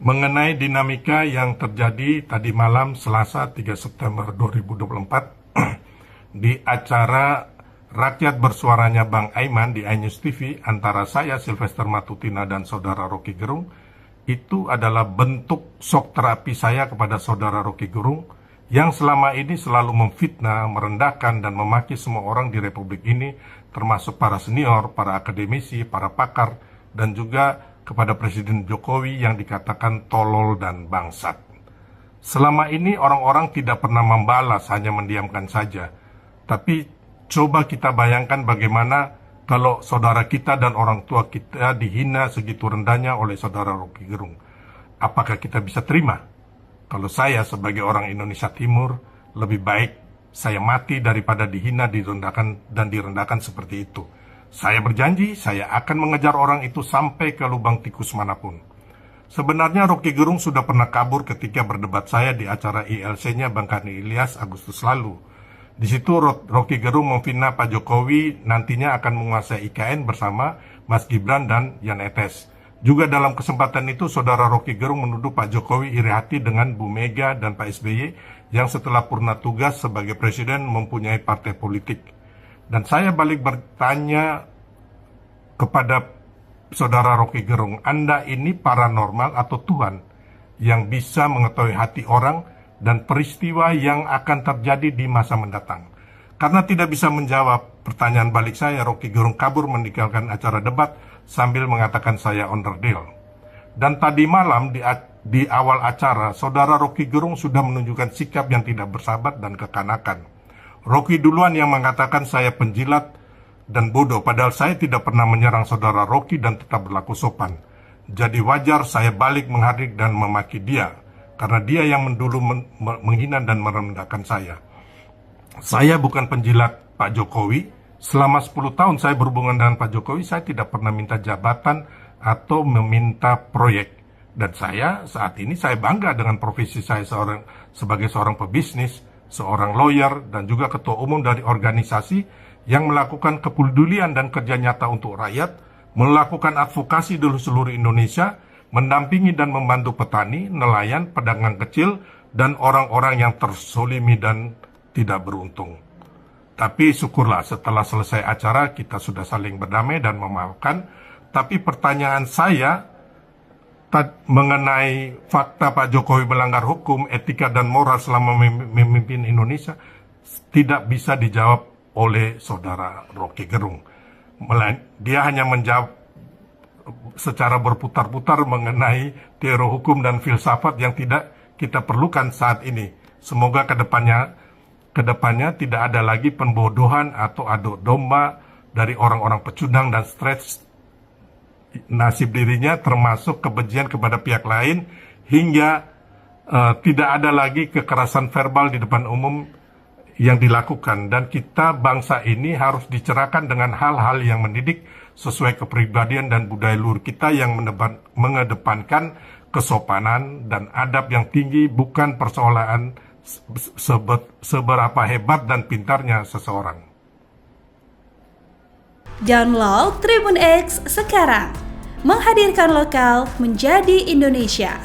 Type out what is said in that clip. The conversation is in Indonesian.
mengenai dinamika yang terjadi tadi malam Selasa 3 September 2024 di acara Rakyat Bersuaranya Bang Aiman di iNews TV antara saya Sylvester Matutina dan saudara Rocky Gerung. Itu adalah bentuk shock terapi saya kepada saudara Rocky Gerung yang selama ini selalu memfitnah, merendahkan dan memaki semua orang di Republik ini, termasuk para senior, para akademisi, para pakar, dan juga kepada Presiden Jokowi yang dikatakan tolol dan bangsat. Selama ini orang-orang tidak pernah membalas, hanya mendiamkan saja. Tapi coba kita bayangkan bagaimana kalau saudara kita dan orang tua kita dihina segitu rendahnya oleh saudara Rocky Gerung. Apakah kita bisa terima? Kalau saya sebagai orang Indonesia Timur, lebih baik saya mati daripada dihina, direndahkan seperti itu. Saya berjanji, saya akan mengejar orang itu sampai ke lubang tikus manapun. Sebenarnya Rocky Gerung sudah pernah kabur ketika berdebat saya di acara ILC-nya Bang Karni Ilyas Agustus lalu. Di situ Rocky Gerung memfitnah Pak Jokowi nantinya akan menguasai IKN bersama Mas Gibran dan Jan Etes. Juga dalam kesempatan itu saudara Rocky Gerung menuduh Pak Jokowi iri hati dengan Bu Mega dan Pak SBY yang setelah purna tugas sebagai presiden mempunyai partai politik. Dan saya balik bertanya kepada saudara Rocky Gerung, Anda ini paranormal atau Tuhan yang bisa mengetahui hati orang dan peristiwa yang akan terjadi di masa mendatang? Karena tidak bisa menjawab pertanyaan balik saya, Rocky Gerung kabur meninggalkan acara debat sambil mengatakan saya onderdil. Dan tadi malam di awal acara, saudara Rocky Gerung sudah menunjukkan sikap yang tidak bersahabat dan kekanakan. Rocky duluan yang mengatakan saya penjilat dan bodoh, padahal saya tidak pernah menyerang saudara Rocky dan tetap berlaku sopan. Jadi wajar saya balik menghardik dan memaki dia, karena dia yang dulu menghina dan merendahkan saya. Saya bukan penjilat Pak Jokowi. Selama 10 tahun saya berhubungan dengan Pak Jokowi, saya tidak pernah minta jabatan atau meminta proyek. Dan saya saat ini saya bangga dengan profesi saya sebagai seorang pebisnis, seorang lawyer, dan juga ketua umum dari organisasi yang melakukan kepedulian dan kerja nyata untuk rakyat, melakukan advokasi di seluruh Indonesia, mendampingi dan membantu petani, nelayan, pedagang kecil, dan orang-orang yang tersolimi dan tidak beruntung. Tapi syukurlah setelah selesai acara kita sudah saling berdamai dan memaafkan. Tapi pertanyaan saya mengenai fakta Pak Jokowi melanggar hukum, etika dan moral selama memimpin Indonesia tidak bisa dijawab oleh saudara Rocky Gerung. Dia hanya menjawab secara berputar-putar mengenai teori hukum dan filsafat yang tidak kita perlukan saat ini. Semoga kedepannya tidak ada lagi pembodohan atau adu domba dari orang-orang pecundang dan stres nasib dirinya, termasuk kebencian kepada pihak lain, hingga tidak ada lagi kekerasan verbal di depan umum yang dilakukan. Dan kita bangsa ini harus dicerahkan dengan hal-hal yang mendidik sesuai kepribadian dan budaya luhur kita yang mengedepankan kesopanan dan adab yang tinggi, bukan persoalan seberapa hebat dan pintarnya seseorang. Download Tribun X sekarang, menghadirkan lokal menjadi Indonesia.